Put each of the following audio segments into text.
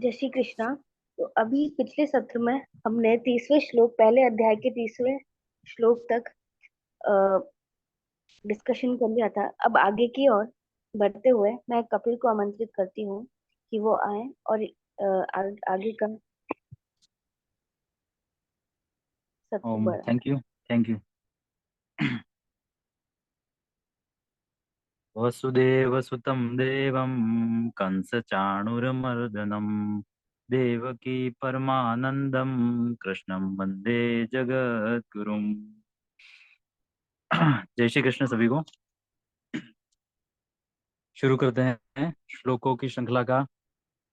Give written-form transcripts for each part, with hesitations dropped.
जय श्री कृष्णा। तो अभी पिछले सत्र में हमने 30वें श्लोक, पहले अध्याय के 30वें श्लोक तक डिस्कशन कर लिया था। अब आगे की ओर बढ़ते हुए मैं कपिल को आमंत्रित करती हूँ कि वो आए और आगे का सत्र ओम बढ़ाए। Thank you. Thank you. वसुदेवसुतं देवं कंसचाणूरमर्दनं देवकी परमानंदं कृष्णं वंदे जगद्गुरुम्। जय श्री कृष्ण सभी को। शुरू करते हैं श्लोकों की श्रृंखला का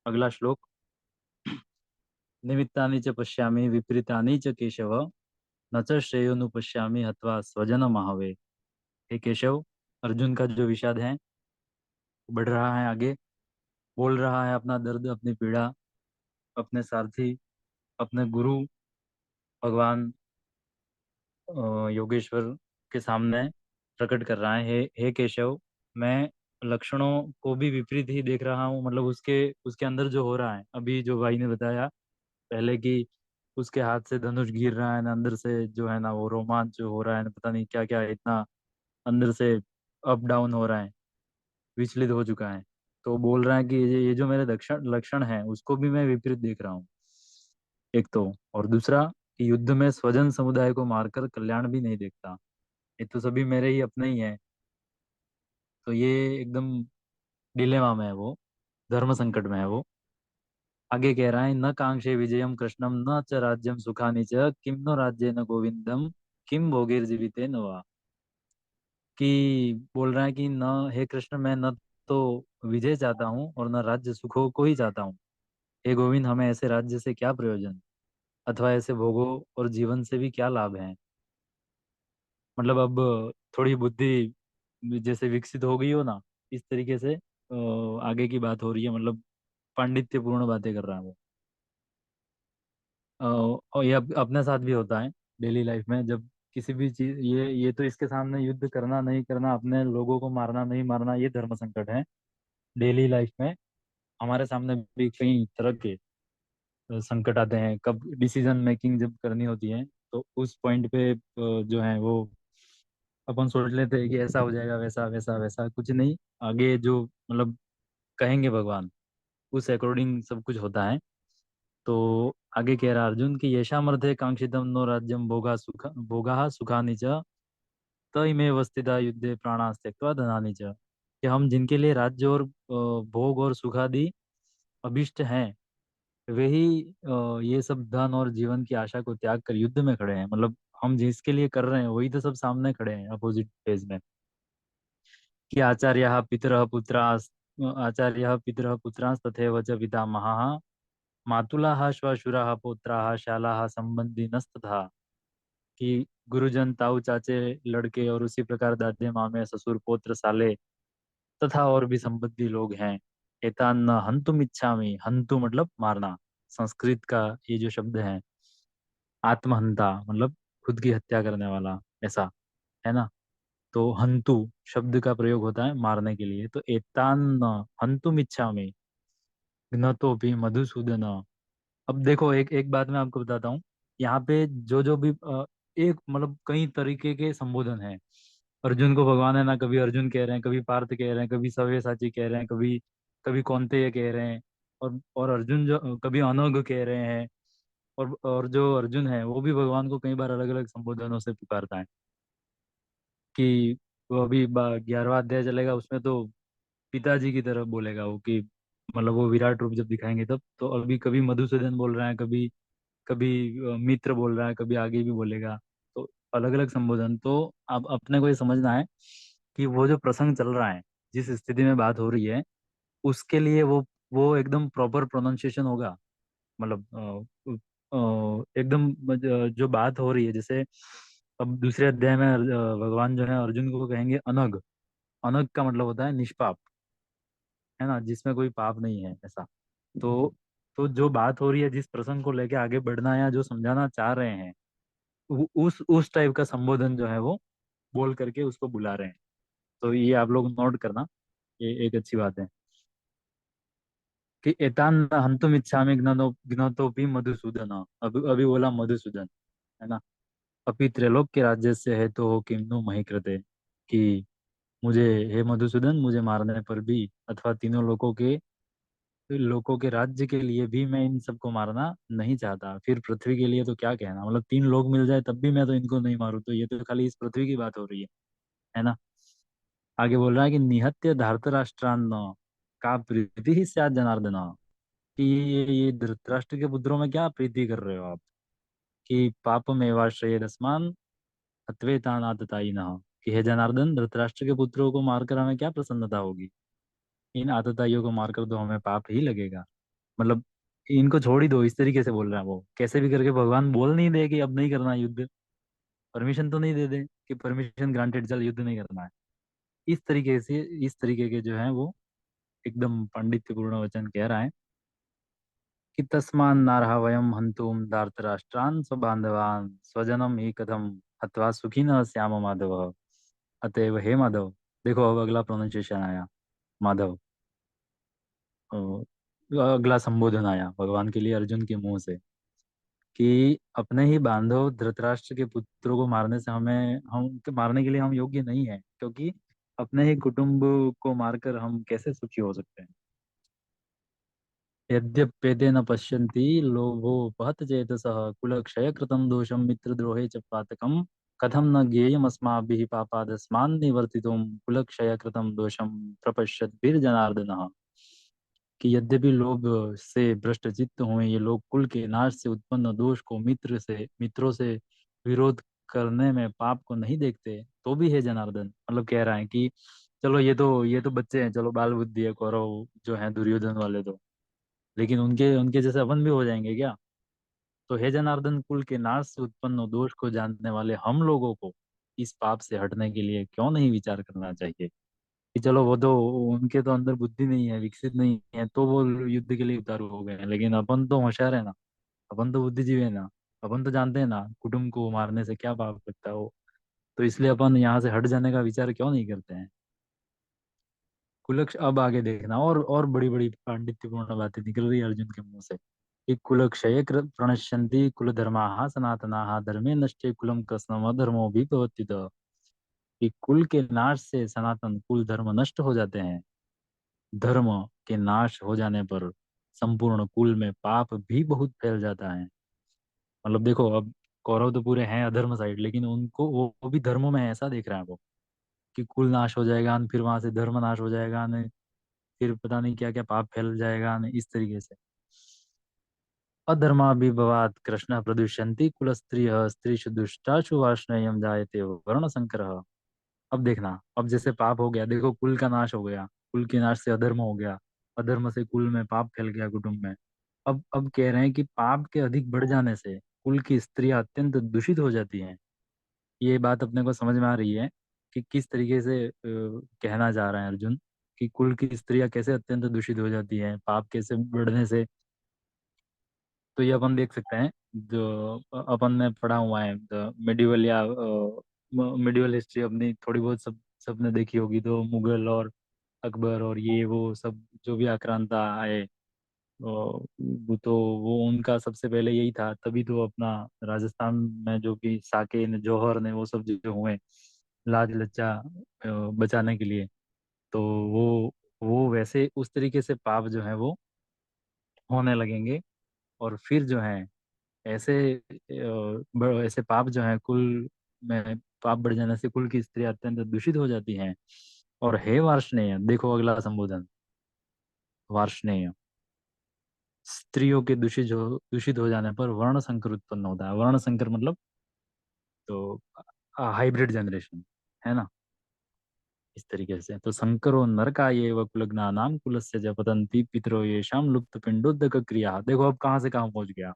अगला श्लोक। निमित्तानि च पश्यामि विपरीतानि च केशव न च श्रेयोनुपश्यामि हत्वा स्वजन महावे। हे केशव, अर्जुन का जो विषाद है बढ़ रहा है, आगे बोल रहा है अपना दर्द, अपनी पीड़ा अपने सारथी, अपने गुरु भगवान योगेश्वर के सामने प्रकट कर रहा है। हे केशव, मैं लक्षणों को भी विपरीत ही देख रहा हूँ। मतलब उसके उसके अंदर जो हो रहा है, अभी जो भाई ने बताया पहले कि उसके हाथ से धनुष गिर रहा है ना, अंदर से जो है ना वो रोमांच जो हो रहा है ना, पता नहीं क्या क्या इतना अंदर से अप डाउन हो रहा है, विचलित हो चुका है। तो बोल रहा है कि ये जो मेरे लक्षण लक्षण है उसको भी मैं विपरीत देख रहा हूँ, एक तो। और दूसरा कि युद्ध में स्वजन समुदाय को मारकर कल्याण भी नहीं देखता। ये तो सभी मेरे ही अपने ही हैं। तो ये एकदम डिलेमा में है वो, धर्म संकट में है वो। आगे कह रहा है, न कांक्षे विजयम कृष्णम न च राज्यम सुखानि च किम नो राज्य न गोविंदम किम भोगैर्जीविते न वा। कि बोल रहा है कि न, हे कृष्ण, मैं न तो विजय चाहता हूँ और न राज्य सुखों को ही चाहता हूँ। हे गोविंद, हमें ऐसे राज्य से क्या प्रयोजन, अथवा ऐसे भोगों और जीवन से भी क्या लाभ है। मतलब अब थोड़ी बुद्धि जैसे विकसित हो गई हो ना, इस तरीके से आगे की बात हो रही है। मतलब पांडित्यपूर्ण बातें कर रहा है वो। और ये अपने साथ भी होता है डेली लाइफ में। जब किसी भी चीज, ये तो इसके सामने युद्ध करना नहीं करना, अपने लोगों को मारना नहीं मारना, ये धर्म संकट है डेली लाइफ में। हमारे सामने भी कई तरह के संकट आते हैं। कब डिसीजन मेकिंग जब करनी होती है तो उस पॉइंट पे जो है वो अपन सोच लेते हैं कि ऐसा हो जाएगा, वैसा वैसा वैसा कुछ नहीं। आगे जो मतलब कहेंगे भगवान, उस अकॉर्डिंग सब कुछ होता है। तो आगे कह रहा अर्जुन की येषामर्थे कांक्षितम नो राज्यम भोगा सुखानि च तइमेव स्थिता युद्धे प्राणास्त्यक्त्वा धनानि च। कि हम जिनके लिए राज्य और भोग और सुखादि अभिष्ट हैं, वही ये सब धन और जीवन की आशा को त्याग कर युद्ध में खड़े हैं। मतलब हम जिसके लिए कर रहे हैं वही तो सब सामने खड़े हैं अपोजिट फेज में। कि आचार्य पितरः पुत्रांस तथैव च पितामहाः मातुलाः श्वशुराः पौत्राः शालाः संबंधिनस्तथा। कि गुरुजन, ताऊ चाचे, लड़के और उसी प्रकार दादे मामे ससुर पौत्र साले तथा और भी संबंधी लोग हैं। एतान हंतुम इच्छामि। हंतु मतलब मारना, संस्कृत का ये जो शब्द है आत्महंता, मतलब खुद की हत्या करने वाला, ऐसा है ना। तो हंतु शब्द का प्रयोग होता है मारने के लिए। तो एतान हंतुम इच्छामि न तो भी मधुसूदन। अब देखो, एक एक बात मैं आपको बताता हूँ। यहाँ पे जो जो भी एक मतलब कई तरीके के संबोधन हैं। अर्जुन को भगवान है ना, कभी अर्जुन कह रहे हैं, कभी पार्थ कह रहे हैं, कभी सव्यसाची कह रहे हैं, कभी कभी कौन्तेय कह रहे हैं। और अर्जुन जो कभी अनग कह रहे हैं। और जो अर्जुन है वो भी भगवान को कई बार अलग अलग संबोधनों से पुकारता है। कि वो अभी 11वां अध्याय चलेगा उसमें तो पिताजी की तरफ बोलेगा वो। कि मतलब वो विराट रूप जब दिखाएंगे तब तो अभी कभी मधुसूदन बोल रहा है, कभी कभी मित्र बोल रहा है, कभी आगे भी बोलेगा। तो अलग अलग संबोधन। तो अब अपने को ये समझना है कि वो जो प्रसंग चल रहा है, जिस स्थिति में बात हो रही है, उसके लिए वो एकदम प्रॉपर प्रोनाउंसिएशन होगा। मतलब एकदम जो बात हो रही है, जैसे अब दूसरे अध्याय में भगवान जो है अर्जुन को कहेंगे अनग। अनग का मतलब होता है निष्पाप, है ना, जिसमें कोई पाप नहीं है, ऐसा। तो तो जो बात हो रही है, जिस प्रसंग को लेके आगे बढ़ना है या जो समझाना चाह रहे हैं, उस टाइप का संबोधन जो है वो बोल करके उसको बुला रहे हैं। तो ये आप लोग नोट करना, ये एक अच्छी बात है। कि एतान हंतुम इच्छामि घ्नतोपि मधुसूदन, अभी अभी बोला मधुसूदन, है ना। अपि त्रैलोक के राज्य से है तो किन्नु मही कृते, कि मुझे, हे मधुसूदन, मुझे मारने पर भी, अथवा तीनों लोगों के राज्य के लिए भी मैं इन सबको मारना नहीं चाहता, फिर पृथ्वी के लिए तो क्या कहना, मतलब 3 लोग मिल जाए तब भी मैं तो इनको नहीं मारूं, तो ये तो खाली इस पृथ्वी की बात हो रही है ना। आगे बोल रहा है कि निहत्य धार्तराष्ट्रान्न का प्रीति ही स्यात् जनार्दन, कि ये धृतराष्ट्र के पुत्रों में क्या प्रीति कर रहे हो आप, कि पापमेवाश्रयेद अस्मान् हत्वेतानाततायिनः, कि हे जनार्दन, धृतराष्ट्र के पुत्रों को मारकर हमें क्या प्रसन्नता होगी, इन आतताइयों को मारकर तो हमें पाप ही लगेगा। मतलब इनको छोड़ ही दो, इस तरीके से बोल रहा है वो, कैसे भी करके भगवान बोल नहीं दे कि अब नहीं करना युद्ध, परमिशन तो नहीं दे दे कि परमिशन ग्रांटेड, चल युद्ध नहीं करना है। इस तरीके से, इस तरीके के जो है वो एकदम पांडित्यपूर्ण वचन कह रहा है कि तस्मान् नार्हा वयं हन्तुम धार्तराष्ट्रान् स्वबान्धवान् स्वजनम ही कथम हत्वा सुखी न श्याम माधव, अतएव हे माधव। देखो अब अगला प्रोनाउंसिएशन आया, माधव। अ, अगला संबोधन आया भगवान के लिए अर्जुन के मुंह से, कि अपने ही बांधव धृतराष्ट्र के पुत्रों को मारने से हमें, हम मारने के लिए हम योग्य नहीं है, क्योंकि अपने ही कुटुंब को मारकर हम कैसे सुखी हो सकते हैं। यद्यप्येते न पश्यन्ति लोभोपहत चेतसः कुलक्षय कृतं दोषं मित्रद्रोहे च पातकं, कथं न ज्ञेयमस्माभिः पापादस्मान् निवर्तितुं कुलक्षय कृतं दोषं प्रपश्यद्भिर्जनार्दनः, कि यद्यपि लोभ से भ्रष्ट चित्त हुए ये लोग कुल के नाश से उत्पन्न दोष को, मित्रों से विरोध करने में पाप को नहीं देखते, तो भी है जनार्दन, मतलब कह रहा है कि चलो ये तो बच्चे हैं, चलो बाल बुद्धि है, कौरव जो है दुर्योधन वाले तो, लेकिन उनके उनके जैसे अपन भी हो जाएंगे क्या। तो हे जनार्दन, कुल के नाश से उत्पन्न दोष को जानने वाले हम लोगों को इस पाप से हटने के लिए क्यों नहीं विचार करना चाहिए, कि चलो वो तो, उनके तो अंदर बुद्धि नहीं है, विकसित नहीं है, तो वो युद्ध के लिए उतारू हो गए हैं, लेकिन अपन तो होशियार है ना, अपन तो बुद्धिजीवी है ना, अपन तो जानते हैं ना कुटुंब को मारने से क्या पाप लगता है वो, तो इसलिए अपन यहाँ से हट जाने का विचार क्यों नहीं करते हैं। कुलक्ष, अब आगे देखना, और बड़ी बड़ी पांडित्यपूर्ण बातें निकल रही है अर्जुन के मुंह से, कि कुलक्षये प्रणश्यन्ति कुलधर्माः सनातनाः धर्मे नष्टे कुलम कस्मः धर्मो भी भवत्युत, कि कुल के नाश से सनातन कुल धर्म नष्ट हो जाते हैं, धर्म के नाश हो जाने पर संपूर्ण कुल में पाप भी बहुत फैल जाता है। मतलब देखो अब, कौरव तो पूरे हैं अधर्म साइड, लेकिन उनको वो भी धर्मों में है, ऐसा देख रहा है वो, कि कुल नाश हो जाएगा न, फिर वहां से धर्म नाश हो जाएगा न, फिर पता नहीं क्या क्या पाप फैल जाएगा न, इस तरीके से। अधर्माभिभवात् कृष्ण प्रदुष्यन्ति कुल स्त्रीषु दुष्टाशु वार्ष्णेयं जायते वर्ण संकर। अब देखना, अब जैसे पाप हो गया, देखो कुल का नाश हो गया, कुल के नाश से अधर्म हो गया, अधर्म से कुल में पाप फैल गया कुटुंब में। अब कह रहे हैं कि पाप के अधिक बढ़ जाने से कुल की स्त्रियां अत्यंत दूषित हो जाती हैं। ये बात अपने को समझ में आ रही है कि किस तरीके से कहना चाह रहे हैं अर्जुन, कि कुल की स्त्रियां कैसे अत्यंत दूषित हो जाती हैं पाप कैसे बढ़ने से। तो ये अपन देख सकते हैं, जो अपन ने पढ़ा हुआ है मिडिवल या मिडिवल हिस्ट्री अपनी थोड़ी बहुत सब सबने देखी होगी, तो मुगल और अकबर और ये वो सब जो भी आक्रांता आए, तो वो उनका सबसे पहले यही था, तभी तो अपना राजस्थान में जो भी साके ने, जौहर ने, वो सब जो हुए लाज लज्जा बचाने के लिए, तो वो वैसे उस तरीके से पाप जो है वो होने लगेंगे। और फिर जो है ऐसे ऐसे पाप जो है कुल में, पाप बढ़ जाने से कुल की स्त्रियां अत्यंत दूषित हो जाती हैं। और हे वार्ष्णेय, देखो अगला संबोधन, वार्ष्णेय, स्त्रियों के दूषित हो जाने पर वर्ण संकर उत्पन्न होता है। वर्ण संकर मतलब तो हाइब्रिड जनरेशन, है ना, इस तरीके से। तो संकरो नरका ये व कुलग्ना नाम कुलस्य ज पतंती पितरो येषाम लुप्त पिंडोदक क्रिया। देखो अब कहाँ से कहाँ पहुंच गया,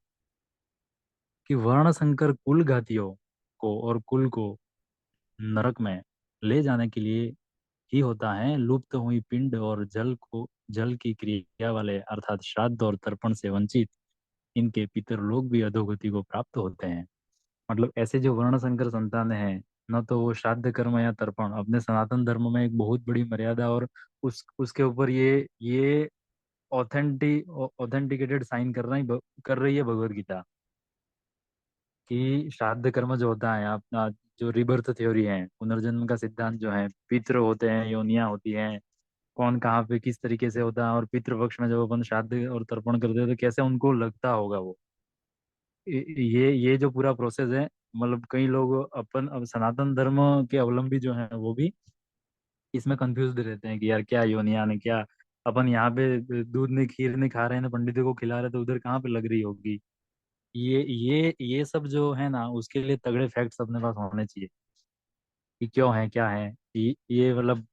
कि वर्ण संकर कुल घातियों को और कुल को नरक में ले जाने के लिए ही होता है। लुप्त हुई पिंड और जल की क्रिया वाले अर्थात श्राद्ध और तर्पण से वंचित इनके पितर लोग भी अधोगति को प्राप्त होते हैं। मतलब ऐसे जो वर्ण संकर संतान हैं, न तो वो श्राद्ध कर्म या तर्पण, अपने सनातन धर्म में एक बहुत बड़ी मर्यादा और उसके ऊपर ये ऑथेंटिकेटेड साइन कर रही है भगवत गीता कि श्राद्ध कर्म जो होता है अपना, जो रिबर्थ थ्योरी है, पुनर्जन्म का सिद्धांत जो है, पितृ होते हैं, योनियां होती हैं, कौन कहाँ पे किस तरीके से होता है, और पितृपक्ष में जब अपन श्राद्ध और तर्पण करते हैं तो कैसे उनको लगता होगा वो, ये जो पूरा प्रोसेस है, मतलब कई लोग अपन अब सनातन धर्म के अवलंबी जो हैं वो भी इसमें कंफ्यूज रहते हैं कि यार क्या योनिया ने क्या, अपन यहाँ पे दूध नहीं खीर नहीं खा रहे हैं ना, पंडितों को खिला रहे हैं, तो उधर कहाँ पे लग रही होगी। ये सब जो है ना, उसके लिए तगड़े फैक्ट्स अपने पास होने चाहिए कि क्यों है क्या है। ये मतलब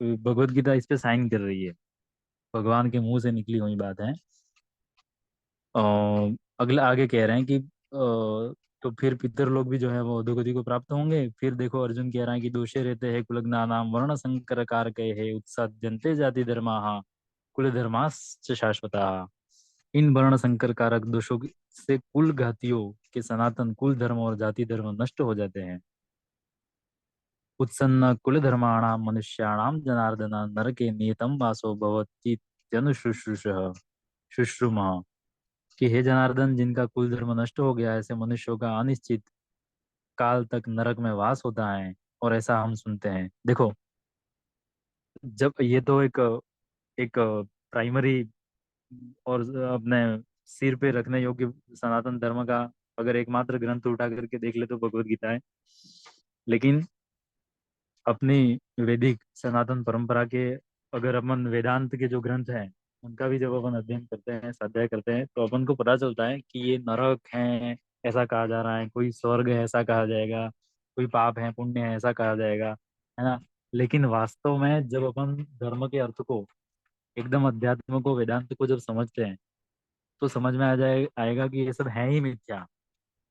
भगवत गीता इस पे साइन कर रही है, भगवान के मुंह से निकली हुई बात है। अगला आगे कह रहे हैं कि तो फिर पितर लोग भी जो है वो अधोगति को प्राप्त होंगे। फिर देखो अर्जुन कह रहा है कि दोषे रहते हैं कुलग्ना नाम वर्ण संकर कारक है उत्साह जनते जाति धर्मा कुल धर्माश्च शाश्वता। इन वर्ण संकर कारक दोषों से कुल घातियों के सनातन कुल धर्म और जाति धर्म नष्ट हो जाते हैं। उत्सन्न कुल धर्माणाम मनुष्याणाम जनार्दन नरके नियतम वासो भवति जनुशुश्रूष शुश्रुमः। कि हे जनार्दन, जिनका कुल धर्म नष्ट हो गया, ऐसे मनुष्यों का अनिश्चित काल तक नरक में वास होता है। और ऐसा हम सुनते हैं। देखो, जब ये तो एक प्राइमरी और अपने सिर पे रखने योग्य सनातन धर्म का अगर एकमात्र ग्रंथ उठा करके देख ले तो भगवत गीता है। लेकिन अपनी वैदिक सनातन परंपरा के अगर अपन वेदांत के जो ग्रंथ हैं उनका भी जब अपन अध्ययन करते हैं, स्वाध्याय करते हैं, तो अपन को पता चलता है कि ये नरक है ऐसा कहा जा रहा है, कोई स्वर्ग है ऐसा कहा जाएगा, कोई पाप है पुण्य है ऐसा कहा जाएगा, है ना। लेकिन वास्तव में जब अपन धर्म के अर्थ को, एकदम अध्यात्म को, वेदांत को जब समझते हैं तो समझ में आएगा कि ये सब है ही मिथ्या।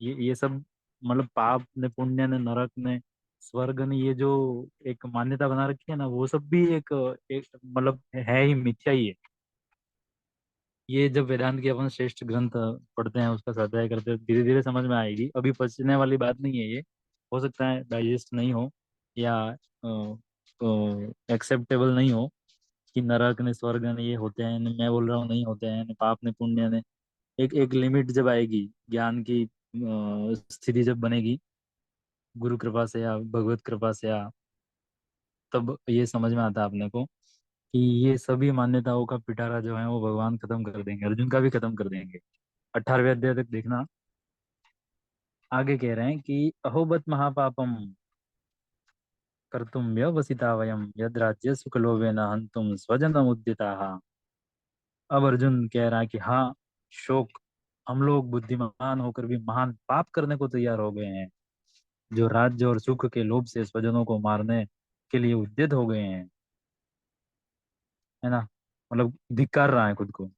ये सब मतलब पाप ने, पुण्य ने, नरक ने, स्वर्ग ने, ये जो एक मान्यता बना रखी है ना, वो सब भी एक मतलब है ही, मिथ्या ही है। ये जब वेदांत के अपन श्रेष्ठ ग्रंथ पढ़ते हैं, उसका स्वाध्याय करते हैं, धीरे धीरे समझ में आएगी। अभी पचने वाली बात नहीं है ये, हो सकता है डाइजेस्ट नहीं हो या एक्सेप्टेबल नहीं हो कि नरक ने, स्वर्ग ने ये होते हैं, मैं बोल रहा हूँ नहीं होते हैं, न पाप ने पुण्य ने। एक एक लिमिट जब आएगी ज्ञान की, स्थिति जब बनेगी गुरु कृपा से या भगवत कृपा से, या तब ये समझ में आता है अपने को कि ये सभी मान्यताओं का पिटारा जो है वो भगवान खत्म कर देंगे, अर्जुन का भी खत्म कर देंगे। 18वें अध्याय तक देखना। आगे कह रहे हैं कि अहोबत महापापम कर्तुम व्यवसिता वयम यद राज्य सुख लोभेन हंतुम स्वजनम उद्यता। अब अर्जुन कह रहा है कि हाँ, शोक, हम लोग बुद्धिमान होकर भी महान पाप करने को तैयार हो गए हैं, जो राज्य और सुख के लोभ से स्वजनों को मारने के लिए उद्यत हो गए हैं, है ना। मतलब धिक्कार रहा है खुद को।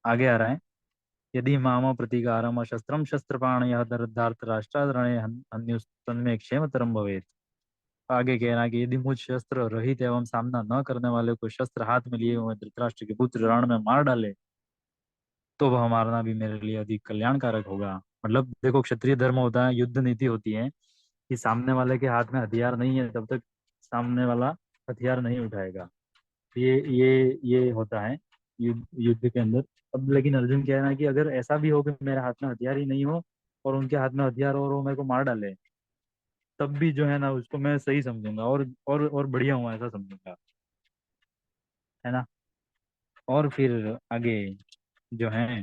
आगे आ रहा है, यदि माम प्रतिकारम शस्त्रम शस्त्रपाण यह दर्दार्थ राष्ट्रादरणे हन्युस्तन्मे क्षेमतरम भवेत्। आगे कह रहा है कि यदि मुझ शस्त्र रहित एवं सामना न करने वाले को शस्त्र हाथ में लिए हुए धृतराष्ट्र के पुत्र रण में मार डाले, तो वह मारना भी मेरे लिए अधिक कल्याणकारक होगा। मतलब देखो, क्षत्रिय धर्म होता है, युद्ध नीति होती है कि सामने वाले के हाथ में हथियार नहीं है तब तक सामने वाला हथियार नहीं उठाएगा। ये होता है युद्ध के अंदर। अब लेकिन अर्जुन कह रहा है कि अगर ऐसा भी हो कि मेरे हाथ में हथियार ही नहीं हो और उनके हाथ में हथियार और वो मेरे को मार डाले, तब भी जो है ना उसको मैं सही समझूंगा और बढ़िया हुआ ऐसा समझूंगा, है ना। और फिर आगे जो है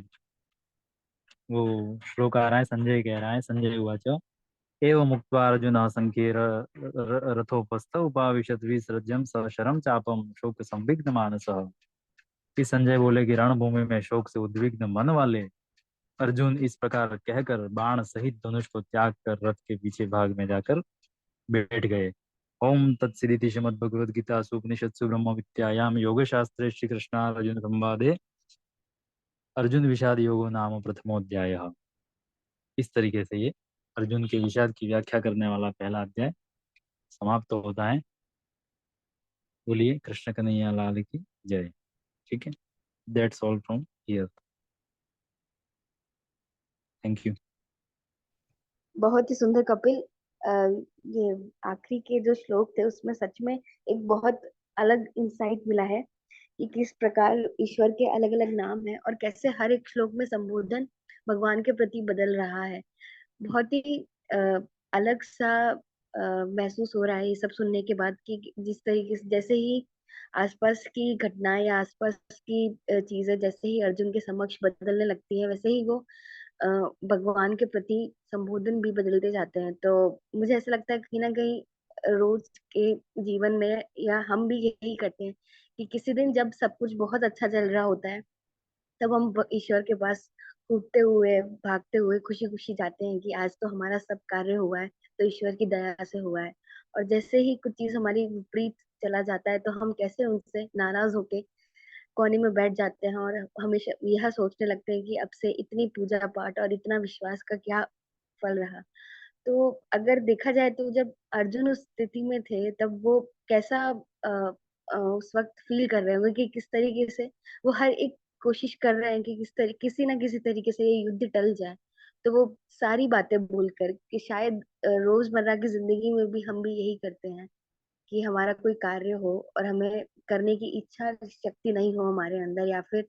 वो श्लोक आ रहा है, संजय कह रहा है, संजय उवाच एवं मुक्त्वा अर्जुन संख्ये रथोपस्थ उपाविशत विसृज्यम सशरम चापम शोक संविघ्न मानसः। कि संजय बोले कि रणभूमि में शोक से उद्विग्न मन वाले अर्जुन इस प्रकार कहकर बाण सहित धनुष को त्याग कर रथ के पीछे भाग में जाकर बैठ गए। ओम तत्सदिति श्रीमद्भगवद गीता उपनिषत्सु ब्रह्म विद्यायाम योग शास्त्रे श्री कृष्णार्जुन संवादे अर्जुन विषाद योगो नाम प्रथमोध्याय। इस तरीके से ये अर्जुन के विषाद की व्याख्या करने वाला पहला अध्याय समाप्त तो होता है। बोलिए कृष्ण कन्हैया लाल की जय। ठीक है, that's all from here. Thank you. बहुत ही सुंदर कपिल। अ, ये आखिरी के जो श्लोक थे उसमें सच में एक बहुत अलग इंसाइट मिला है कि किस प्रकार ईश्वर के अलग अलग नाम हैं और कैसे हर एक श्लोक में संबोधन भगवान के प्रति बदल रहा है। बहुत ही अ, अलग सा महसूस हो रहा है ये सब सुनने के बाद, कि जिस तरीके से जैसे ही आसपास की घटनाएं या आसपास की चीजें जैसे ही अर्जुन के समक्ष बदलने लगती है, वैसे ही वो अ, भगवान के प्रति संबोधन भी बदलते जाते हैं। तो मुझे ऐसा लगता है कहीं ना कहीं रोज के जीवन में या हम भी यही करते हैं कि किसी दिन जब सब कुछ बहुत अच्छा चल रहा होता है, तब हम ईश्वर के पास कूदते हुए भागते हुए खुशी खुशी जाते हैं कि आज तो हमारा सब कार्य हुआ है, तो ईश्वर की दया से हुआ है। और जैसे ही कुछ चीज हमारी विपरीत चला जाता है, तो हम कैसे उनसे नाराज होके कोने में बैठ जाते हैं और हमेशा यह सोचने लगते हैं कि अब से इतनी पूजा पाठ और इतना विश्वास का क्या फल रहा। तो अगर देखा जाए तो जब अर्जुन उस स्थिति में थे, तब वो कैसा उस वक्त फील कर रहे होंगे, कि किस तरीके से वो हर एक कोशिश कर रहे हैं कि किसी ना किसी तरीके से ये युद्ध टल जाए। तो वो सारी बातें भूलकर, कि शायद रोजमर्रा की जिंदगी में भी हम भी यही करते हैं कि हमारा कोई कार्य हो और हमें करने की इच्छा शक्ति नहीं हो हमारे अंदर, या फिर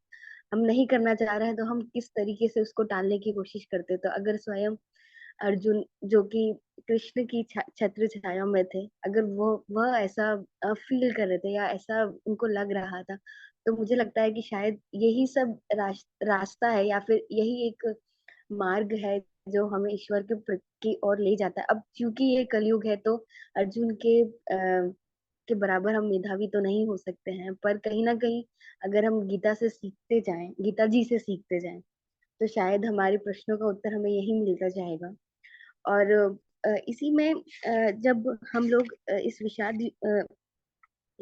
हम नहीं करना चाह रहे हैं, तो हम किस तरीके से उसको टालने की कोशिश करते हैं। तो अगर स्वयं अर्जुन, जो कि कृष्ण की छत्र छाया में थे, अगर वो वह ऐसा फील कर रहे थे या ऐसा उनको लग रहा था, तो मुझे लगता है कि शायद यही सब रास्ता है, या फिर यही एक मार्ग है जो हमें ईश्वर की ओर ले जाता है। अब क्योंकि ये कलयुग है, तो अर्जुन के बराबर हम मेधावी तो नहीं हो सकते हैं, पर कहीं ना कहीं अगर हम गीता से सीखते जाएं, गीता जी से सीखते जाएं, तो शायद हमारे प्रश्नों का उत्तर हमें यही मिलता जाएगा। और इसी में जब हम लोग इस विषाद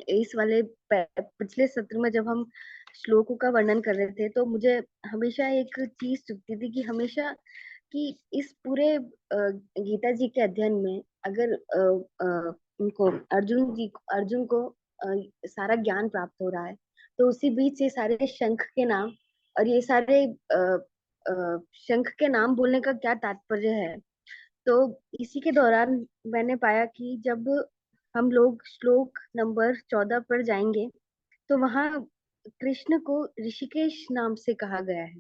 इस वाले पिछले सत्र में जब हम श्लोकों का वर्णन कर रहे थे, तो मुझे हमेशा एक चीज चुभती थी, कि हमेशा कि इस पूरे गीता जी के अध्ययन में अगर उनको अर्जुन को सारा ज्ञान प्राप्त हो रहा है, तो उसी बीच ये सारे शंख के नाम और ये सारे शंख के नाम बोलने का क्या तात्पर्य है। तो इसी के दौरान मैंने पाया कि जब हम लोग श्लोक नंबर 14 पर जाएंगे, तो वहां कृष्ण को ऋषिकेश नाम से कहा गया है।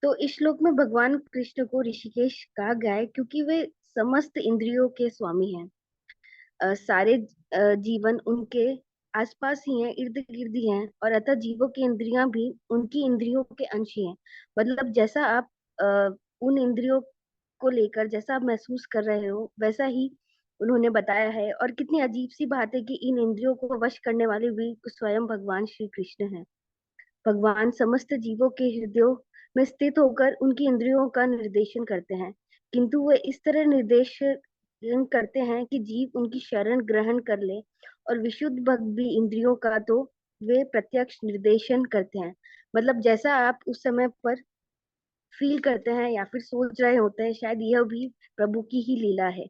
तो इस श्लोक में भगवान कृष्ण को ऋषिकेश कहा गया है क्योंकि वे समस्त इंद्रियों के स्वामी हैं। सारे जीवन उनके आसपास ही हैं, इर्द गिर्द ही हैं, और अतः जीवों की इंद्रियां भी उनकी इंद्रियों के अंश ही हैं। मतलब जैसा आप अ, उन इंद्रियों को लेकर जैसा आप महसूस कर रहे हो, वैसा ही उन्होंने बताया है। और कितनी अजीब सी बात है कि इन इंद्रियों को वश करने वाले भी स्वयं भगवान श्री कृष्ण हैं। भगवान समस्त जीवों के हृदयों में स्थित होकर उनकी इंद्रियों का निर्देशन करते हैं, किंतु वे इस तरह निर्देशन करते हैं कि जीव उनकी शरण ग्रहण कर ले। और विशुद्ध भक्त भी इंद्रियों का तो वे प्रत्यक्ष निर्देशन करते हैं। मतलब जैसा आप उस समय पर फील करते हैं या फिर सोच रहे होते हैं, शायद यह भी प्रभु की ही लीला है।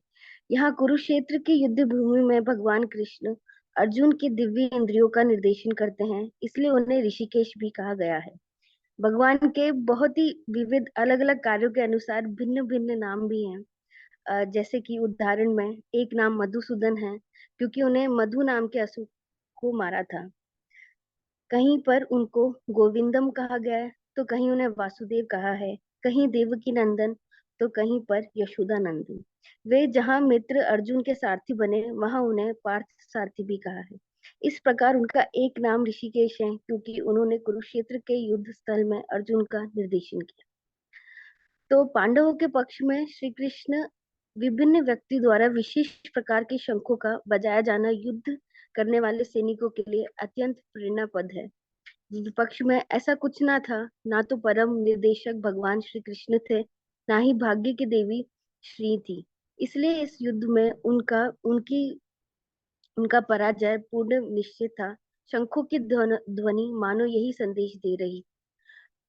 यहाँ कुरुक्षेत्र की युद्ध भूमि में भगवान कृष्ण अर्जुन की दिव्य इंद्रियों का निर्देशन करते हैं, इसलिए उन्हें ऋषिकेश भी कहा गया है। भगवान के बहुत ही विविध अलग अलग कार्यों के अनुसार भिन्न भिन्न नाम भी हैं। जैसे कि उदाहरण में एक नाम मधुसूदन है, क्योंकि उन्हें मधु नाम के असुर को मारा था। कहीं पर उनको गोविंदम कहा गया है, तो कहीं उन्हें वासुदेव कहा है, कहीं देवकी नंदन, तो कहीं पर यशोदा नंदन। वे जहाँ मित्र अर्जुन के सारथी बने, वहां उन्हें पार्थ सारथी भी कहा है। इस प्रकार उनका एक नाम ऋषिकेश है, क्योंकि उन्होंने कुरुक्षेत्र के युद्ध स्थल में अर्जुन का निर्देशन किया। तो पांडवों के पक्ष में श्री कृष्ण विभिन्न व्यक्ति द्वारा विशिष्ट प्रकार के शंखों का बजाया जाना युद्ध करने वाले सैनिकों के लिए अत्यंत प्रेरणापद है। विपक्ष में ऐसा कुछ ना था, ना तो परम निर्देशक भगवान श्री कृष्ण थे, ना ही भाग्य की देवी श्री थी। इसलिए इस युद्ध में उनका पराजय पूर्ण निश्चित था। शंखों की ध्वनि मानो यही संदेश दे रही।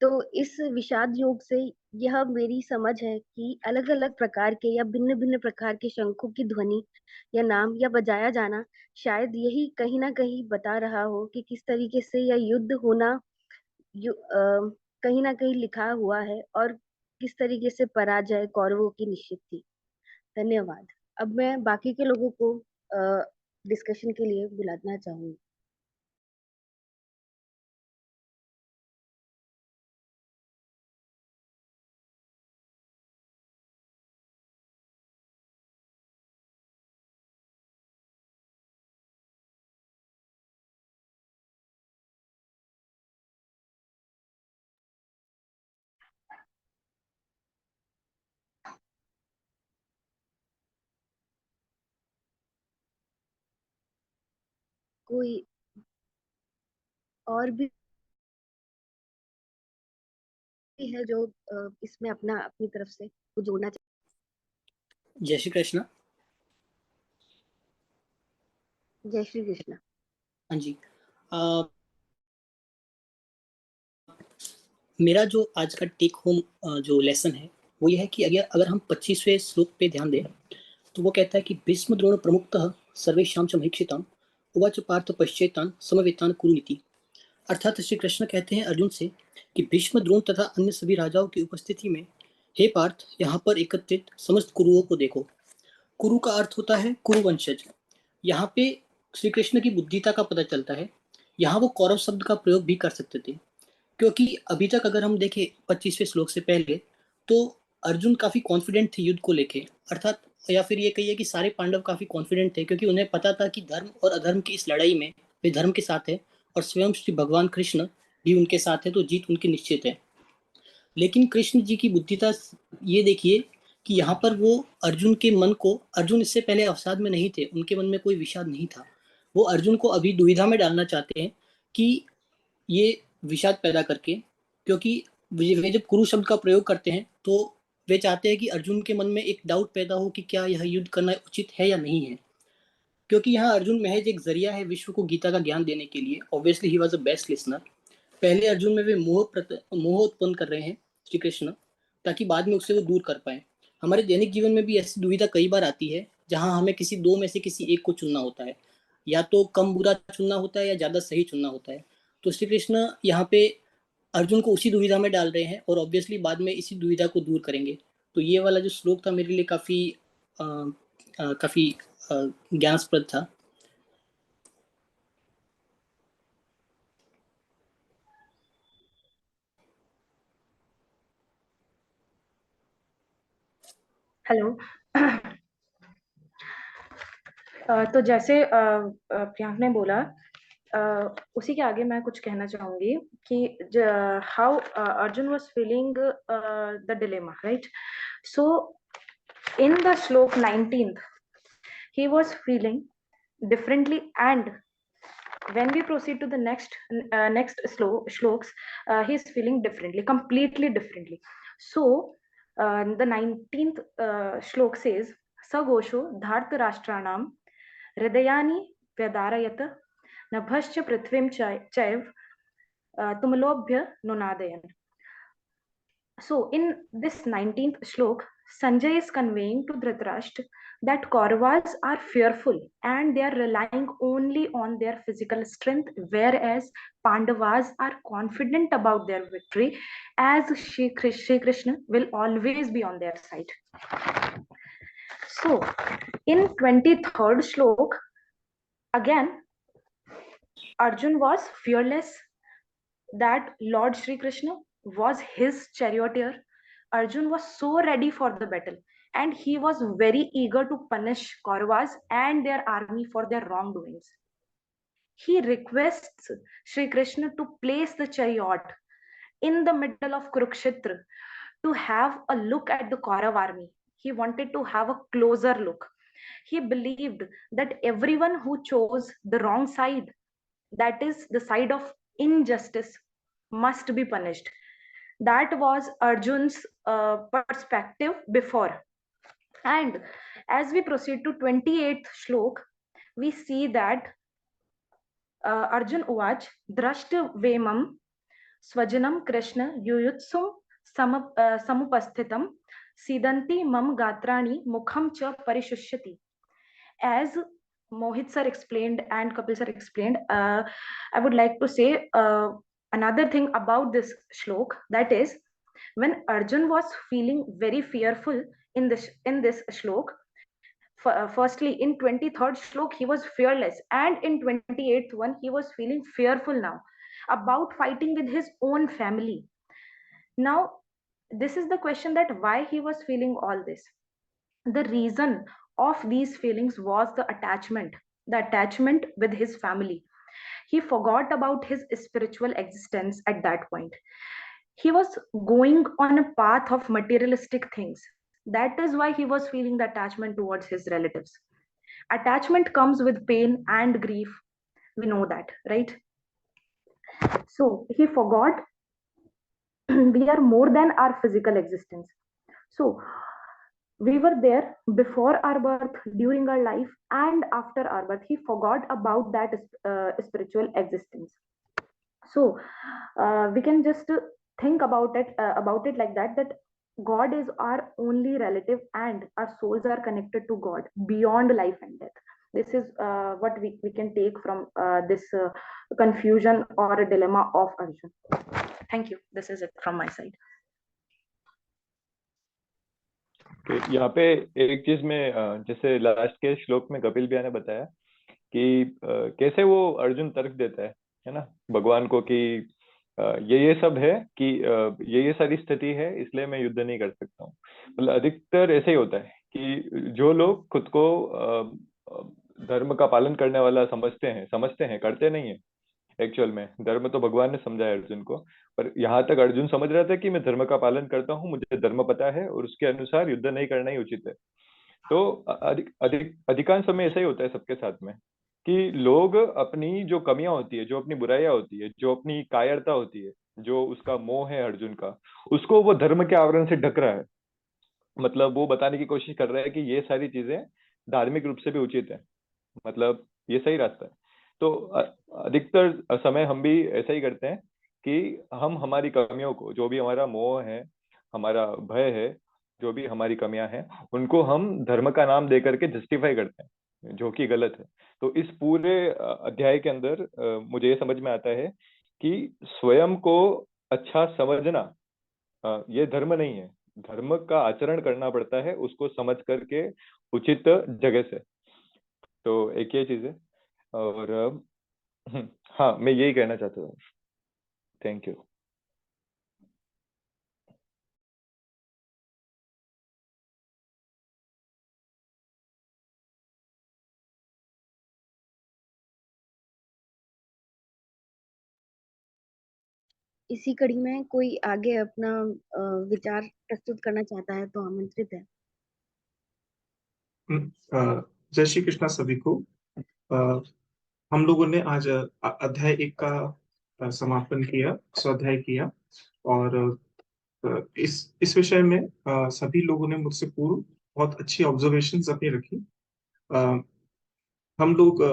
तो इस विषाद योग से यह मेरी समझ है कि अलग अलग प्रकार के या भिन्न भिन्न प्रकार के शंखों की ध्वनि या नाम या बजाया जाना, शायद यही कहीं ना कहीं बता रहा हो कि किस तरीके से यह युद्ध होना कहीं ना कहीं लिखा हुआ है, और किस तरीके से पराजय कौरवों की निश्चित थी। धन्यवाद। अब मैं बाकी के लोगों को डिस्कशन के लिए बुलाना चाहूंगी। कोई और भी है जो इसमें अपनी तरफ से कुछ जोड़ना जय श्री कृष्ण। जय श्री कृष्ण। हाँ जी। मेरा जो आज का टेक होम जो लेसन है वो ये है कि अगर हम 25वें श्लोक पे ध्यान दें तो वो कहता है कि भीष्म द्रोण प्रमुखतः सर्वेषां च महीक्षिताम् उवाच पार्थ पश्चेतान् समवेतान् कुरुनीति। अर्थात श्री कृष्ण कहते हैं अर्जुन से कि भीष्म द्रोण तथा अन्य सभी राजाओं की उपस्थिति में हे पार्थ यहाँ पर एकत्रित समस्त कुरुओं को देखो। कुरु का अर्थ होता है कुरुवंशज। यहाँ पे श्री कृष्ण की बुद्धिता का पता चलता है। यहाँ वो कौरव शब्द का प्रयोग भी कर सकते थे, क्योंकि अभी तक अगर हम देखें 25वें श्लोक से पहले तो अर्जुन काफी कॉन्फिडेंट थे युद्ध को लेके, अर्थात या फिर ये कहिए कि सारे पांडव काफी कॉन्फिडेंट थे, क्योंकि उन्हें पता था कि धर्म और अधर्म की इस लड़ाई में वे धर्म के साथ है और स्वयं श्री भगवान कृष्ण भी उनके साथ है, तो जीत उनकी निश्चित है। लेकिन कृष्ण जी की बुद्धिता ये देखिए कि यहाँ पर वो अर्जुन के मन को, अर्जुन इससे पहले अवसाद में नहीं थे, उनके मन में कोई विषाद नहीं था, वो अर्जुन को अभी दुविधा में डालना चाहते हैं कि ये विषाद पैदा करके, क्योंकि वे जब कुरु शब्द का प्रयोग करते हैं तो वे चाहते हैं कि अर्जुन के मन में एक डाउट पैदा हो कि क्या यह युद्ध करना उचित है या नहीं है, क्योंकि यहाँ अर्जुन महज एक जरिया है विश्व को गीता का ज्ञान देने के लिए। Obviously he was a best listener. पहले अर्जुन में वे मोह उत्पन्न कर रहे हैं श्री कृष्ण, ताकि बाद में उससे वो दूर कर पाए। हमारे दैनिक जीवन में भी ऐसी दुविधा कई बार आती है जहां हमें किसी दो में से किसी एक को चुनना होता है, या तो कम बुरा चुनना होता है या ज्यादा सही चुनना होता है। तो श्री कृष्ण यहाँ पे अर्जुन को उसी दुविधा में डाल रहे हैं और ऑब्वियसली बाद में इसी दुविधा को दूर करेंगे। तो ये वाला जो श्लोक था मेरे लिए काफी ज्ञानस्प्रद था। हेलो। तो जैसे प्रियांक ने बोला, उसी के आगे मैं कुछ कहना चाहूंगी कि how Arjun was feeling the dilemma, right? So in the श्लोक 19th he was feeling differently, and when we proceed to the next shloks, he is feeling differently, completely differently. So the 19th shlok says sagosho dhartarashtranam हृदयानि व्यदारयत नभश्च पृथ्वीं चैव तुमलोभ्य नुनादयन. So in this 19th shlok, Sanjay is conveying to Dhritarashtra that Kauravas are fearful and they are relying only on their physical strength, whereas Pandavas are confident about their victory, as Shri Krishna will always be on their side. So in 23rd shlok, again, Arjun was fearless that Lord Shri Krishna was his charioteer. Arjun was so ready for the battle, and he was very eager to punish Kauravas and their army for their wrongdoings. He requests Shri Krishna to place the chariot in the middle of Kurukshetra to have a look at the Kaurav army. He wanted to have a closer look. He believed that everyone who chose the wrong side, that is the side of injustice, must be punished. That was Arjun's perspective before. And as we proceed to 28th shlok, we see that Arjun Uvach drashta vemam swajanam Krishna yuyutsum samupasthitam sidanti mam gatrani mukham cha parishushati. As Mohit sir explained and Kapil sir explained, I would like to say another thing about this shlok, that is, when Arjun was feeling very fearful in this shlok, firstly in 23rd shlok he was fearless, and in 28th one he was feeling fearful now about fighting with his own family. Now this is the question, that why he was feeling all this. The reason of these feelings was the attachment with his family. He forgot about his spiritual existence at that point. He was going on a path of materialistic things. That is why he was feeling the attachment towards his relatives. Attachment comes with pain and grief. We know that, right? So he forgot we are more than our physical existence. So we were there before our birth, during our life, and after our birth. He forgot about that spiritual existence. So we can just think about it like that, that God is our only relative and our souls are connected to God beyond life and death. This is what we can take from this confusion or a dilemma of Arjun. Thank you. This is it from my side. यहाँ पे एक चीज में जैसे last के श्लोक में कपिल भैया ने बताया कि कैसे वो अर्जुन तर्क देता है ना, भगवान को कि ये सब है कि ये सारी स्थिति है, इसलिए मैं युद्ध नहीं कर सकता हूँ। मतलब अधिकतर ऐसे ही होता है कि जो लोग खुद को धर्म का पालन करने वाला समझते हैं, करते नहीं है। एक्चुअल में धर्म तो भगवान ने समझाया अर्जुन को, पर यहाँ तक अर्जुन समझ रहा था कि मैं धर्म का पालन करता हूँ, मुझे धर्म पता है और उसके अनुसार युद्ध नहीं करना ही उचित है। तो अधिकांश समय ऐसा ही होता है सबके साथ में कि लोग अपनी जो कमियां होती है, जो अपनी बुराइयां होती है, जो अपनी कायरता होती है, जो उसका मोह है अर्जुन का, उसको वो धर्म के आवरण से ढक रहा है। मतलब वो बताने की कोशिश कर रहा है कि ये सारी चीजें धार्मिक रूप से भी उचित है, मतलब ये सही रास्ता है। तो अधिकतर समय हम भी ऐसा ही करते हैं कि हम हमारी कमियों को, जो भी हमारा मोह है, हमारा भय है, जो भी हमारी कमियां हैं, उनको हम धर्म का नाम दे करके जस्टिफाई करते हैं, जो कि गलत है। तो इस पूरे अध्याय के अंदर मुझे ये समझ में आता है कि स्वयं को अच्छा समझना ये धर्म नहीं है, धर्म का आचरण करना पड़ता है उसको समझ करके उचित जगह से। तो एक ये चीज है। और हाँ, मैं यही कहना चाहता था। Thank you. इसी कड़ी में कोई आगे अपना विचार प्रस्तुत करना चाहता है तो आमंत्रित है। जय श्री कृष्णा सभी को। हम लोगों ने आज अध्याय 1 का समापन किया, स्वाध्याय किया, और इस विषय में सभी लोगों ने मुझसे पूर्व बहुत अच्छी ऑब्जर्वेशंस अपनी रखी। हम लोग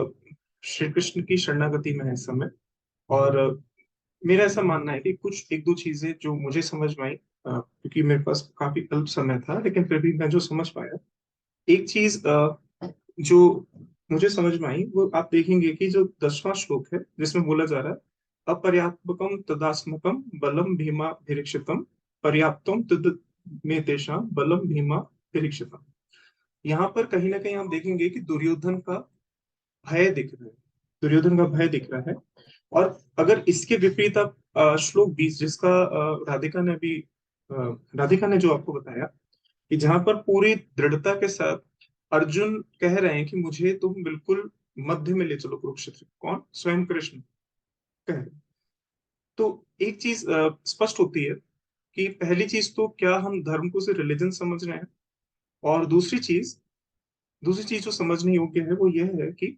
श्री कृष्ण की शरणागति में है इस समय, और मेरा ऐसा मानना है कि कुछ एक दो चीजें जो मुझे समझ में आई, क्योंकि मेरे पास काफी अल्प समय था, लेकिन फिर भी मैं जो समझ पाया, एक चीज जो मुझे समझ में आई वो आप देखेंगे कि जो 10वां श्लोक है जिसमें बोला जा रहा है, अपर्याप्तकम तदास्मकम बलम भीमा भिरीक्षितम पर्याप्तम तद में तेषां बलम भीमा भिरीक्षितम। यहाँ पर कहीं ना कहीं आप देखेंगे कि दुर्योधन का भय दिख रहा है, दुर्योधन का भय दिख रहा है। और अगर इसके विपरीत आप श्लोक 20 जिसका राधिका ने जो आपको बताया, कि जहां पर पूरी दृढ़ता के साथ अर्जुन कह रहे हैं कि मुझे तुम बिल्कुल मध्य में ले चलो कुरुक्षेत्र, कौन? स्वयं कृष्ण कह रहे। तो एक चीज स्पष्ट होती है कि पहली चीज तो क्या हम धर्म को सिर्फ रिलीजन समझ रहे हैं, और दूसरी चीज जो समझने योग्य है वो यह है कि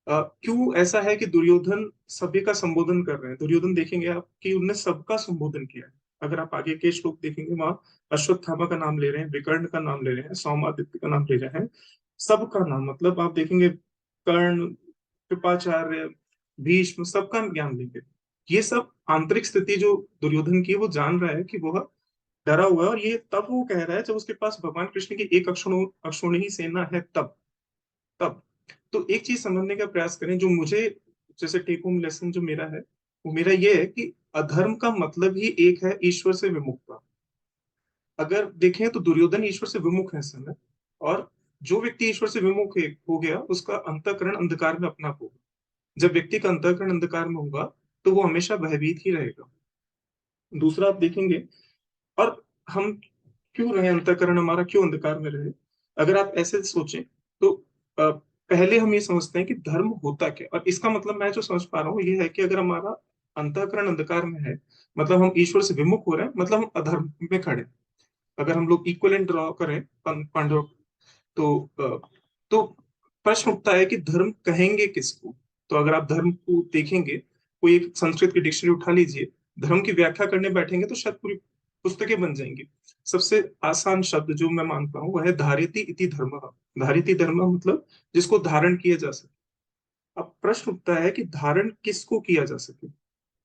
क्यों ऐसा है कि दुर्योधन सभी का संबोधन कर रहे हैं। दुर्योधन देखेंगे आप कि उनने सबका संबोधन किया है। अगर आप आगे के श्लोक देखेंगे, वहां अश्वत्थामा का नाम ले रहे हैं, विकर्ण का नाम ले रहे हैं, सौमादित्य का नाम ले रहे हैं, सबका नाम। मतलब आप देखेंगे कर्ण, कृपाचार्य, भीष्म, सबका ज्ञान लेंगे। ये सब आंतरिक स्थिति जो दुर्योधन की, वो जान रहा है कि वह डरा हुआ है, और ये तब वो कह रहा है जब उसके पास भगवान कृष्ण की एक अक्षौहिणी सेना है, तब तब तो एक चीज समझने का प्रयास करें जो मुझे, जैसे टेक होम लेसन जो मेरा है, वो मेरा ये है कि अधर्म का मतलब ही एक है, ईश्वर से विमुखता। अगर देखें तो दुर्योधन ईश्वर से विमुख है इस समय, और जो व्यक्ति ईश्वर से विमुख हो गया उसका अंतःकरण अंधकार में अपना होगा। जब व्यक्ति का अंतःकरण अंधकार में होगा तो वो हमेशा भयभीत ही रहेगा। दूसरा आप देखेंगे, और हम क्यों रहे, अंतःकरण हमारा क्यों अंधकार में रहे? अगर आप ऐसे सोचें तो पहले हम ये समझते हैं कि धर्म होता क्या, और इसका मतलब मैं जो समझ पा रहा हूँ ये है कि अगर हमारा अंतःकरण अंधकार में है, मतलब हम ईश्वर से विमुख हो रहे हैं, मतलब हम अधर्म में खड़े। अगर हम लोग इक्वलेंट ड्रॉ करें पांडव, तो प्रश्न उठता है कि धर्म कहेंगे किसको? तो अगर आप धर्म को देखेंगे, कोई एक संस्कृत की डिक्शनरी उठा लीजिए, धर्म की व्याख्या करने बैठेंगे तो शायद पूरी पुस्तकें बन जाएंगी। सबसे आसान शब्द जो मैं मानता हूँ वह है धारिति इति धर्म। धारिति धर्म मतलब जिसको धारण किया जा सके। अब प्रश्न उठता है कि धारण किसको किया जा सके।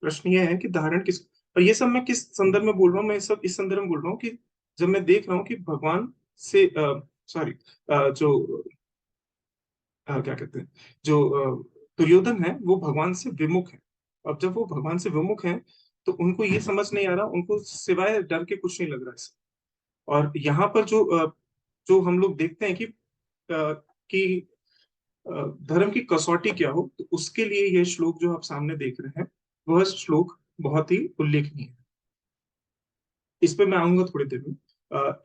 प्रश्न ये है कि धारण किस, और ये सब मैं किस संदर्भ में बोल रहा हूँ, मैं सब इस संदर्भ में बोल रहा हूँ कि जब मैं देख रहा हूँ कि भगवान से सॉरी जो क्या कहते हैं, जो दुर्योधन है वो भगवान से विमुख है। अब जब वो भगवान से विमुख है तो उनको ये समझ नहीं आ रहा, उनको सिवाय डर के कुछ नहीं लग रहा है। और यहाँ पर जो हम लोग देखते हैं कि धर्म की कसौटी क्या हो, तो उसके लिए ये श्लोक जो आप सामने देख रहे हैं वह श्लोक बहुत ही उल्लेखनीय है। इस पे मैं आऊंगा थोड़ी देर में।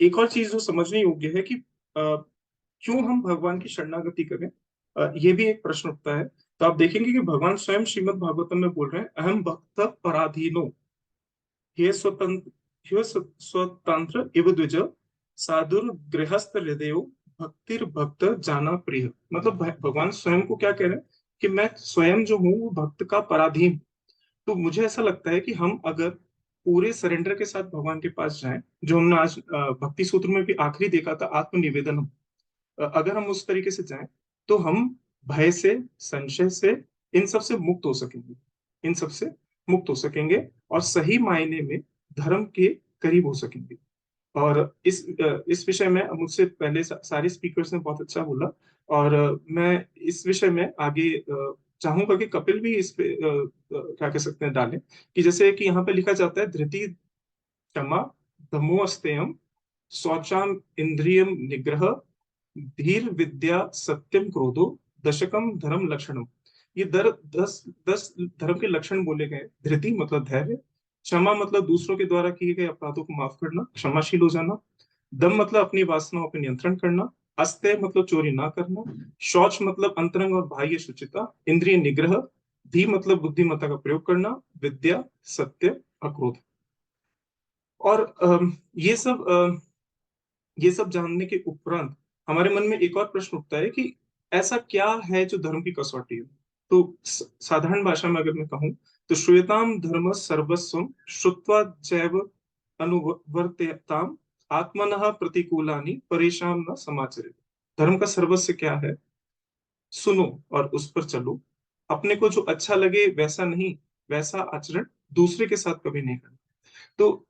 एक और चीज जो समझने योग्य है कि क्यों हम भगवान की शरणागति करें, ये भी एक प्रश्न उठता है। तो आप देखेंगे कि भगवान स्वयं श्रीमद् भागवतम में बोल रहे हैं, अहम भक्त पराधीनो ये स्वतंत्र, ये स्वतंत्र इव द्विज साधुर गृहस्थ हृदय भक्तिर भक्त जाना प्रिय। मतलब भगवान स्वयं को क्या कह रहे हैं कि मैं स्वयं जो हूँ वो भक्त का पराधीन। तो मुझे ऐसा लगता है कि हम अगर पूरे सरेंडर के साथ भगवान के पास जाएं, जो हमने आज भक्ति सूत्र में भी आखिरी देखा था, आत्मनिवेदन, अगर हम उस तरीके से जाएं तो हम भय से, संशय से, इन सब से मुक्त हो सकेंगे। इन सब से मुक्त हो सकेंगे और सही मायने में धर्म के करीब हो सकेंगे। और इस विषय में मुझसे पहले सारे स्पीकर्स ने बहुत अच्छा बोला, और मैं इस विषय में आगे चाहूंगा कि कपिल भी इस पे क्या कह सकते हैं डालें, कि जैसे कि यहाँ पे लिखा जाता है धृति क्षमा दमोस्तेयम शौचाम इंद्रियम निग्रह धीर विद्या सत्यम क्रोधो दशकम धर्म लक्षणम। ये 10 धर्म के लक्षण बोले गए। धृति मतलब धैर्य, क्षमा मतलब दूसरों के द्वारा किए गए अपराधों को माफ करना, क्षमाशील हो जाना, दम मतलब अपनी वासनाओं पर नियंत्रण करना, अस्तेय मतलब चोरी ना करना, शौच मतलब अंतरंग और बाह्य शुचिता, इंद्रिय निग्रह, धी मतलब बुद्धिमत्ता का प्रयोग करना, विद्या, सत्य, अक्रोध। और ये सब जानने के उपरांत हमारे मन में एक और प्रश्न उठता है कि ऐसा क्या है जो धर्म की कसौटी है। तो साधारण भाषा में अगर मैं कहूँ तो श्रूयताम धर्म सर्वस्वम श्रुत्वा जैव अनुवर्त्यताम आत्मनः प्रतिकूलानि परेशान न समाचरे। धर्म का सर्वस्व क्या है? सुनो और उस पर चलो। अपने को जो अच्छा लगे वैसा नहीं, वैसा आचरण दूसरे के साथ कभी नहीं करना। तो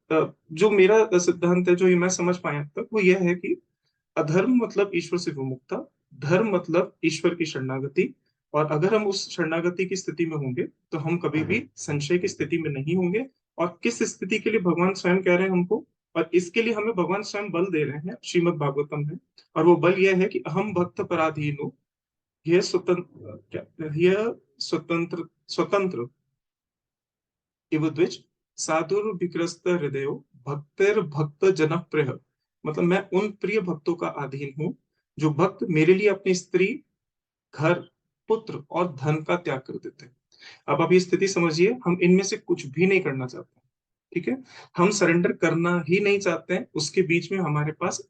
जो मेरा सिद्धांत है, जो ये मैं समझ पाया अब तक, वो यह है कि अधर्म मतलब ईश्वर से विमुखता, धर्म मतलब ईश्वर की शरणागति। और अगर हम उस शरणागति की स्थिति में होंगे तो हम कभी भी संशय की स्थिति में नहीं होंगे। और किस स्थिति के लिए भगवान स्वयं कह रहे हैं हमको, और इसके लिए हमें भगवान स्वयं बल दे रहे हैं श्रीमद् भागवतम में। और वो बल यह है कि अहम भक्त पराधीनो यह स्वतंत्र, यह स्वतंत्र स्वतंत्र इव द्विज साधुर विग्रस्त हृदय भक्तिर भक्त जनक प्रिय। मतलब मैं उन प्रिय भक्तों का अधीन हूँ जो भक्त मेरे लिए अपनी स्त्री, घर, पुत्र और धन का त्याग कर देते हैं। अब आप ये स्थिति समझिए, हम इनमें से कुछ भी नहीं करना चाहते। ठीक है, हम सरेंडर करना ही नहीं चाहते हैं। उसके बीच में हमारे पास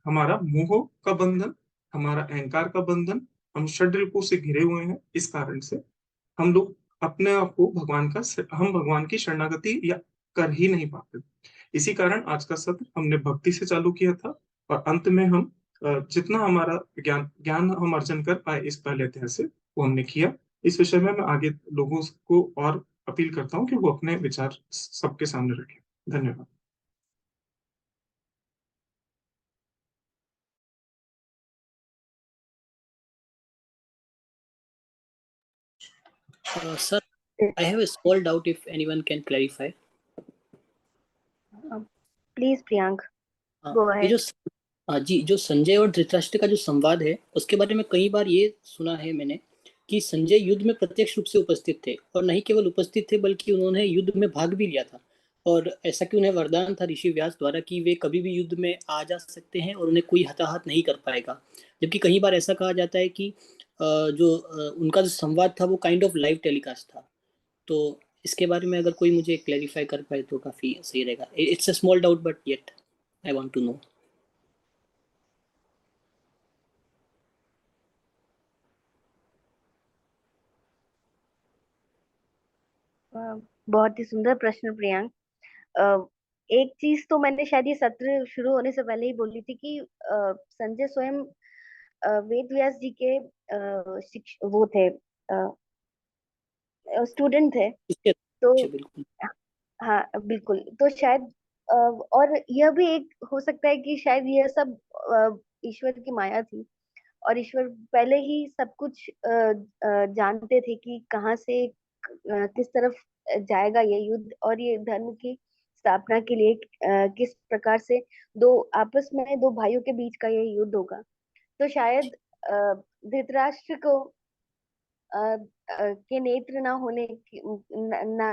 हमारा मोह का बंधन, हमारा अहंकार का बंधन, हम षड्रिपुओं से घिरे हुए हैं। इस कारण से हम लोग अपने आप को हम भगवान की शरणागति या कर ही नहीं पाते। इसी कारण आज का सत्र हमने भक्ति से चालू किया था, और अंत में हम जितना हमारा ज्ञान ज्ञान हम अर्जन कर पाए इस पहले अध्याय से, वो हमने किया। इस विषय में मैं आगे लोगों को और अपील करता हूँ कि वो अपने विचार सबके सामने रखें। धन्यवाद। Sir, I have a small doubt if anyone can clarify. Please Priyank, go ये अहेड। जी, जो संजय और धृतराष्ट्र का जो संवाद है उसके बारे में कई बार ये सुना है मैंने कि संजय युद्ध में प्रत्यक्ष रूप से उपस्थित थे, और नहीं केवल उपस्थित थे बल्कि उन्होंने युद्ध में भाग भी लिया था। और ऐसा कि उन्हें वरदान था ऋषि व्यास द्वारा कि वे कभी भी युद्ध में आ जा सकते हैं और उन्हें कोई हताहत नहीं कर पाएगा। जबकि कई बार ऐसा कहा जाता है कि उनका जो संवाद था वो काइंड ऑफ लाइव टेलीकास्ट था। तो इसके बारे में अगर कोई मुझे क्लैरिफाई कर पाए तो काफी सही रहेगा। It's a small doubt but yet I want to know. बहुत ही सुंदर प्रश्न प्रियांक। एक चीज तो मैंने शायद ये सत्र शुरू होने से पहले ही बोली थी कि संजय स्वयं वेद व्यास जी के वो थे, स्टूडेंट थे। इसके तो अच्छा बिल्कुल। हाँ बिल्कुल, तो शायद और यह भी एक हो सकता है कि शायद यह सब ईश्वर की माया थी, और ईश्वर पहले ही सब कुछ जानते थे कि कहाँ से किस तरफ जाएगा ये युद्ध, और ये धर्म की स्थापना के लिए किस प्रकार से दो आपस में दो भाइयों के बीच का ये युद्ध होगा। तो शायद धृतराष्ट्र को के नेत्र ना होने